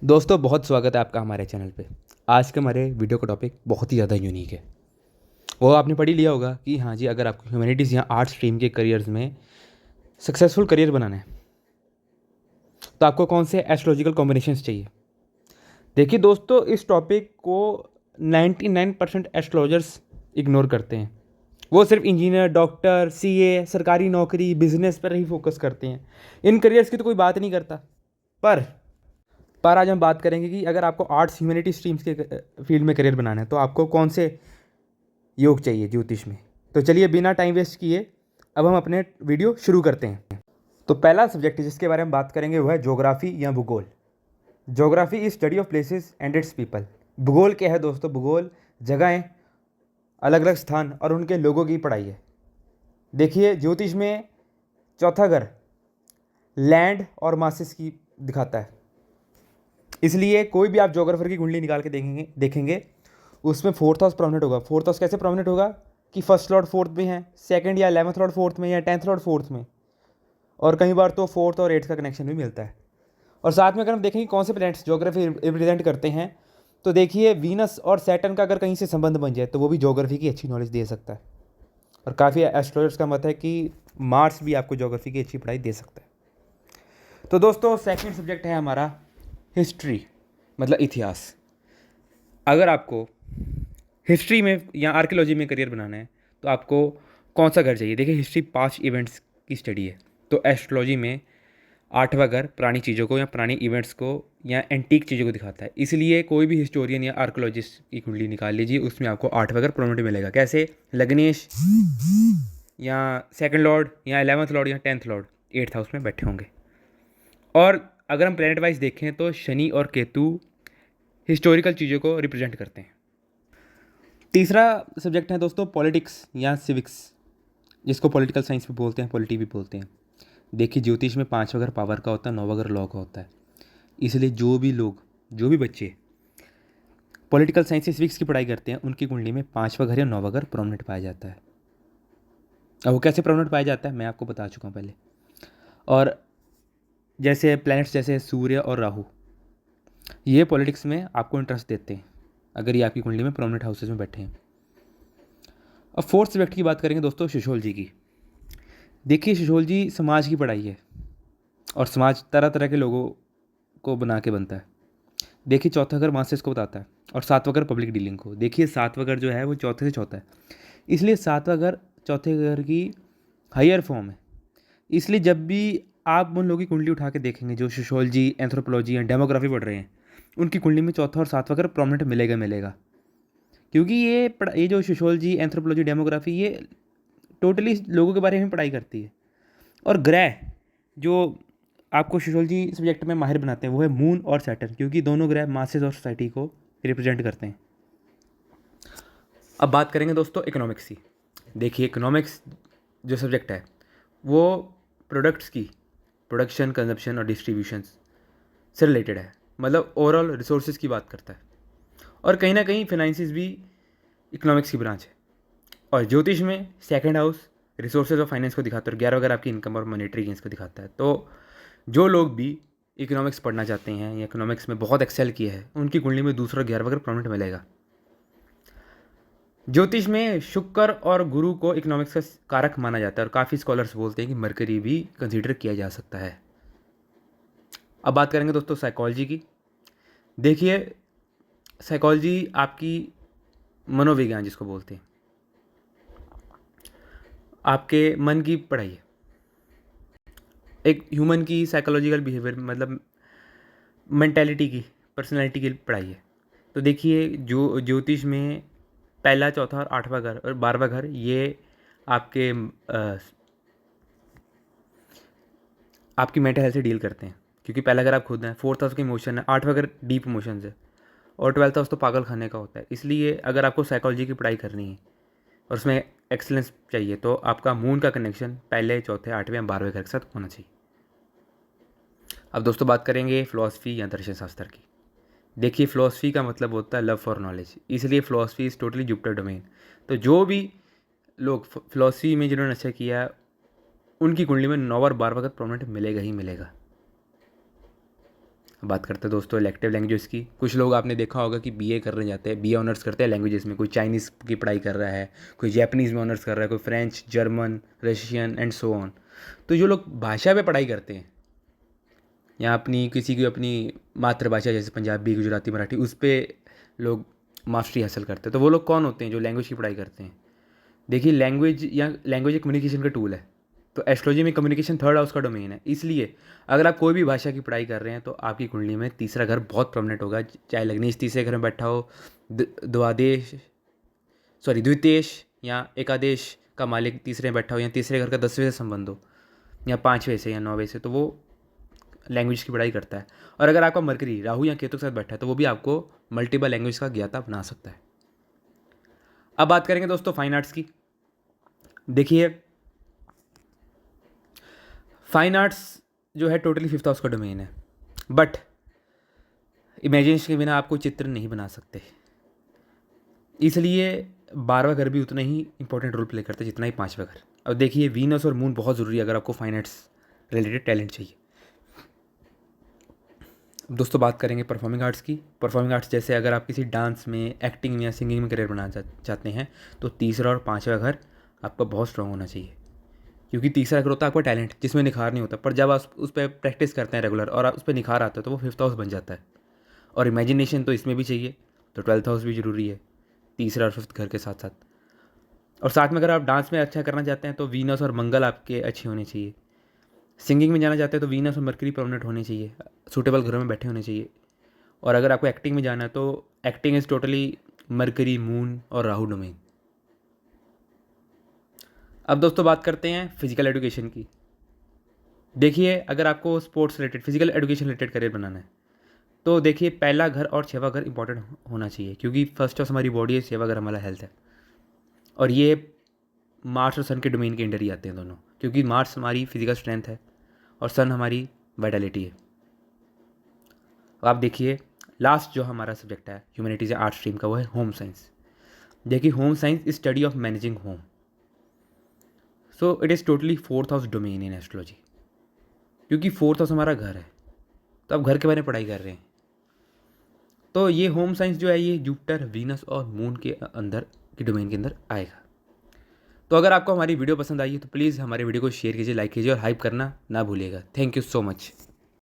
दोस्तों बहुत स्वागत है आपका हमारे चैनल पे। आज के हमारे वीडियो का टॉपिक बहुत ही ज़्यादा यूनिक है। वो आपने पढ़ ही लिया होगा कि हाँ जी, अगर आपको ह्यूमैनिटीज़ या आर्ट स्ट्रीम के करियर्स में सक्सेसफुल करियर बनाना है तो आपको कौन से एस्ट्रोलॉजिकल कॉम्बिनेशंस चाहिए। देखिए दोस्तों, इस टॉपिक को 99% एस्ट्रोलॉजर्स इग्नोर करते हैं। वो सिर्फ इंजीनियर, डॉक्टर, सीए, सरकारी नौकरी, बिजनेस पर ही फोकस करते हैं। इन करियर्स की तो कोई बात नहीं करता। पर पर आज हम बात करेंगे कि अगर आपको आर्ट्स ह्यूमैनिटी स्ट्रीम्स के फील्ड में करियर बनाना है तो आपको कौन से योग चाहिए ज्योतिष में। तो चलिए बिना टाइम वेस्ट किए अब हम अपने वीडियो शुरू करते हैं। तो पहला सब्जेक्ट जिसके बारे में बात करेंगे वो है ज्योग्राफी या भूगोल। Geography is study of places and it's people. भूगोल क्या है दोस्तों? भूगोल जगहें, अलग अलग स्थान और उनके लोगों की पढ़ाई है। देखिए ज्योतिष में चौथा घर लैंड और मासेस की दिखाता है, इसलिए कोई भी आप जोग्राफर की कुंडली निकाल के देखेंगे उसमें फोर्थ हाउस प्रोमिनेंट होगा। फोर्थ हाउस कैसे प्रोमिनेंट होगा कि फर्स्ट लॉर्ड फोर्थ में है, सेकंड या 11th लॉर्ड फोर्थ में, या 10th लॉर्ड फोर्थ में, और कई बार तो फोर्थ और एट्थ का कनेक्शन भी मिलता है। और साथ में अगर हम देखेंगे कौन से प्लैनेट्स ज्योग्राफी रिप्रेजेंट करते हैं तो देखिए वीनस और सैटर्न का अगर कहीं से संबंध बन जाए तो वो भी ज्योग्राफी की अच्छी नॉलेज दे सकता है। और काफ़ी एस्ट्रोलॉजर्स का मत है कि मार्स भी आपको ज्योग्राफी की अच्छी पढ़ाई दे सकता है। तो दोस्तों सेकंड सब्जेक्ट है हमारा हिस्ट्री, मतलब इतिहास। अगर आपको हिस्ट्री में या आर्कियोलॉजी में करियर बनाना है तो आपको कौन सा घर चाहिए। देखिए हिस्ट्री 5 इवेंट्स की स्टडी है, तो एस्ट्रोलॉजी में 8वां घर पुरानी चीज़ों को या पुरानी इवेंट्स को या एंटीक चीज़ों को दिखाता है। इसलिए कोई भी हिस्टोरियन या आर्कियोलॉजिस्ट की कुंडली निकाल लीजिए, उसमें आपको 8वां घर प्रोमिनेंट मिलेगा। कैसे? लग्नेश या सेकंड लॉर्ड या 11th लॉर्ड या 10th लॉर्ड 8th हाउस में बैठे होंगे। और अगर हम प्लैनेट वाइज देखें तो शनि और केतु हिस्टोरिकल चीज़ों को रिप्रेजेंट करते हैं। तीसरा सब्जेक्ट है दोस्तों पॉलिटिक्स या सिविक्स, जिसको पॉलिटिकल साइंस भी बोलते हैं, पॉलिटी भी बोलते हैं। देखिए ज्योतिष में 5वां घर पावर का होता है, 9वां घर लॉ का होता है। इसलिए जो भी बच्चे पॉलिटिकल साइंस या सिविक्स की पढ़ाई करते हैं उनकी कुंडली में 5वां घर या 9वां घर प्रोमिनेंट पाया जाता है। अब वो कैसे प्रोमिनेंट पाया जाता है मैं आपको बता चुका हूँ पहले। और जैसे प्लैनेट्स जैसे सूर्य और राहु, ये पॉलिटिक्स में आपको इंटरेस्ट देते हैं अगर ये आपकी कुंडली में प्रोमिनेंट हाउसेज में बैठे हैं। अब फोर्थ सब्जेक्ट की बात करेंगे दोस्तों सोशियोलॉजी की। देखिए सोशियोलॉजी समाज की पढ़ाई है और समाज तरह तरह के लोगों को बना के बनता है। देखिए चौथा घर मासेस को बताता है और 7वां घर पब्लिक डीलिंग को। देखिए 7वां घर जो है वो चौथे से चौथा है, इसलिए 7वां घर चौथे घर की हायर फॉर्म है। इसलिए जब भी आप उन लोगों की कुंडली उठा के देखेंगे जो सोशियोलॉजी, एंथ्रोपोलॉजी या डेमोग्राफी पढ़ रहे हैं, उनकी कुंडली में चौथा और 7वां घर प्रोमिनेंट मिलेगा। क्योंकि ये जो सोशियोलॉजी, एंथ्रोपोलॉजी, डेमोग्राफी ये टोटली लोगों के बारे में पढ़ाई करती है। और ग्रह जो आपको सोशियोलॉजी सब्जेक्ट में माहिर बनाते हैं वो है मून और सैटर्न, क्योंकि दोनों ग्रह मासेस और सोसाइटी को रिप्रेजेंट करते हैं। अब बात करेंगे दोस्तों इकोनॉमिक्स की। देखिए इकोनॉमिक्स जो सब्जेक्ट है वो प्रोडक्ट्स की प्रोडक्शन, कंजप्शन और डिस्ट्रीब्यूशन से रिलेटेड है, मतलब ओवरऑल रिसोर्सेज की बात करता है। और कहीं ना कहीं फाइनेंसिस भी इकोनॉमिक्स की ब्रांच है। और ज्योतिष में सेकंड हाउस रिसोर्सेज और फाइनेंस को दिखाता है और 11 अगर आपकी इनकम और मॉनेटरी गेंस को दिखाता है। तो जो लोग भी इकोनॉमिक्स पढ़ना चाहते हैं या इकोनॉमिक्स में बहुत एक्सेल किया है उनकी कुंडली में दूसरा 11वां घर प्रोमिनेंट मिलेगा। ज्योतिष में शुक्र और गुरु को इकोनॉमिक्स का कारक माना जाता है और काफ़ी स्कॉलर्स बोलते हैं कि मरकरी भी कंसीडर किया जा सकता है। अब बात करेंगे दोस्तों साइकोलॉजी की। देखिए साइकोलॉजी आपकी मनोविज्ञान जिसको बोलते हैं, आपके मन की पढ़ाई है, एक ह्यूमन की साइकोलॉजिकल बिहेवियर, मतलब मेंटेलिटी की, पर्सनैलिटी की पढ़ाई है। तो देखिए जो ज्योतिष में पहला, चौथा और 8वां घर और 12वां घर ये आपके आपकी मेंटल हेल्थ से डील करते हैं, क्योंकि पहला घर आप खुद हैं, फोर्थ हाउस का इमोशन है, 8वां घर डीप इमोशंस है, और 12th हाउस तो पागल खाने का होता है। इसलिए अगर आपको साइकोलॉजी की पढ़ाई करनी है और उसमें एक्सेलेंस चाहिए तो आपका मून का कनेक्शन पहले, चौथे, 8वें या 12वें घर के साथ होना चाहिए। अब दोस्तों बात करेंगे फ़िलॉसफी या दर्शन शास्त्र की। देखिए फ़िलॉसफी का मतलब होता है लव फॉर नॉलेज, इसलिए philosophy is totally Jupiter domain. तो जो भी लोग फ़िलॉसफी में जिन्होंने अच्छा किया उनकी कुंडली में 9 और 12वां घर प्रोमिनेंट मिलेगा ही मिलेगा। अब बात करते हैं दोस्तों इलेक्टिव लैंग्वेजेस की। कुछ लोग आपने देखा होगा कि बीए करने जाते हैं, बीए ऑनर्स करते हैं लैंग्वेजेस में। कोई चाइनीज़ की पढ़ाई कर रहा है, कोई जैपनीज़ में ऑनर्स कर रहा है, कोई French, German, Russian and so on. तो जो लोग भाषा पे पढ़ाई करते हैं या अपनी किसी की अपनी मातृभाषा जैसे पंजाबी, गुजराती, मराठी, उस पर लोग मास्टरी हासिल करते हैं, तो वो लोग कौन होते हैं जो लैंग्वेज की पढ़ाई करते हैं? देखिए लैंग्वेज एक कम्युनिकेशन का टूल है। तो एस्ट्रोलॉजी में कम्युनिकेशन थर्ड हाउस का डोमेन है। इसलिए अगर आप कोई भी भाषा की पढ़ाई कर रहे हैं तो आपकी कुंडली में तीसरा घर बहुत प्रोमिनेंट होगा। चाहे लग्नेश तीसरे घर में बैठा हो, द्वितीयेश या एकादेश का मालिक तीसरे में बैठा हो, या तीसरे घर का 10वें से संबंध हो, या 5वें से या 9वें से, तो वो लैंग्वेज की पढ़ाई करता है। और अगर आपका मरकरी राहु या केतु के साथ बैठा है तो वो भी आपको मल्टीपल लैंग्वेज का ज्ञाता बना सकता है। अब बात करेंगे दोस्तों फाइन आर्ट्स की। देखिए फाइन आर्ट्स जो है टोटली फिफ्थ हाउस का डोमेन है, बट इमेजिनेशन के बिना आप कोई चित्र नहीं बना सकते। इसलिए 12वां घर भी उतना ही इंपॉर्टेंट रोल प्ले करता है जितना ही 5वां घर। अब देखिए वीनस और मून बहुत ज़रूरी है अगर आपको फाइन आर्ट्स रिलेटेड टैलेंट चाहिए। अब दोस्तों बात करेंगे परफॉर्मिंग आर्ट्स की। परफॉर्मिंग आर्ट्स जैसे अगर आप किसी डांस में, एक्टिंग में या सिंगिंग में करियर बनाना चाहते हैं तो तीसरा और 5वां घर आपका बहुत स्ट्रॉन्ग होना चाहिए, क्योंकि तीसरा घर होता है आपका टैलेंट जिसमें निखार नहीं होता, पर जब आप उस पर प्रैक्टिस करते हैं रेगुलर और उस पर निखार आता है तो वो फिफ्थ हाउस बन जाता है। और इमेजिनेशन तो इसमें भी चाहिए, तो 12th हाउस भी ज़रूरी है तीसरा और फिफ्थ घर के साथ साथ। और साथ में अगर आप डांस में अच्छा करना चाहते हैं तो वीनस और मंगल आपके अच्छे होने चाहिए। सिंगिंग में जाना चाहते हैं तो वीनस और मरकरी परमानेंट होने चाहिए, सूटेबल घरों में बैठे होने चाहिए। और अगर आपको एक्टिंग में जाना है तो acting is totally mercury, moon और राहु डोमेन। अब दोस्तों बात करते हैं फिजिकल एजुकेशन की। देखिए अगर आपको sports related, physical education related career बनाना है तो देखिए पहला घर और 6वां घर इंपॉर्टेंट होना चाहिए, क्योंकि फर्स्ट हाउस हमारी बॉडी है, 6वां घर हमारा हेल्थ है। और ये मार्स और सन के डोमेन के अंडर ही आते हैं दोनों, क्योंकि मार्स हमारी फिजिकल स्ट्रेंथ है और सन हमारी वाइटलिटी है। अब आप देखिए लास्ट जो हमारा सब्जेक्ट है ह्यूमैनिटीज़ या आर्ट स्ट्रीम का, वो है होम साइंस। देखिए home science is study of managing home. So it is totally fourth house domain in astrology, क्योंकि फोर्थ हाउस हमारा घर है, तो आप घर के बारे में पढ़ाई कर रहे हैं। तो ये होम साइंस जो है ये जुपिटर, वीनस और मून के अंदर के डोमेन के अंदर आएगा। तो अगर आपको हमारी वीडियो पसंद आई है तो प्लीज़ हमारे वीडियो को शेयर कीजिए, लाइक कीजिए और हाइप करना ना भूलिएगा। Thank you so much.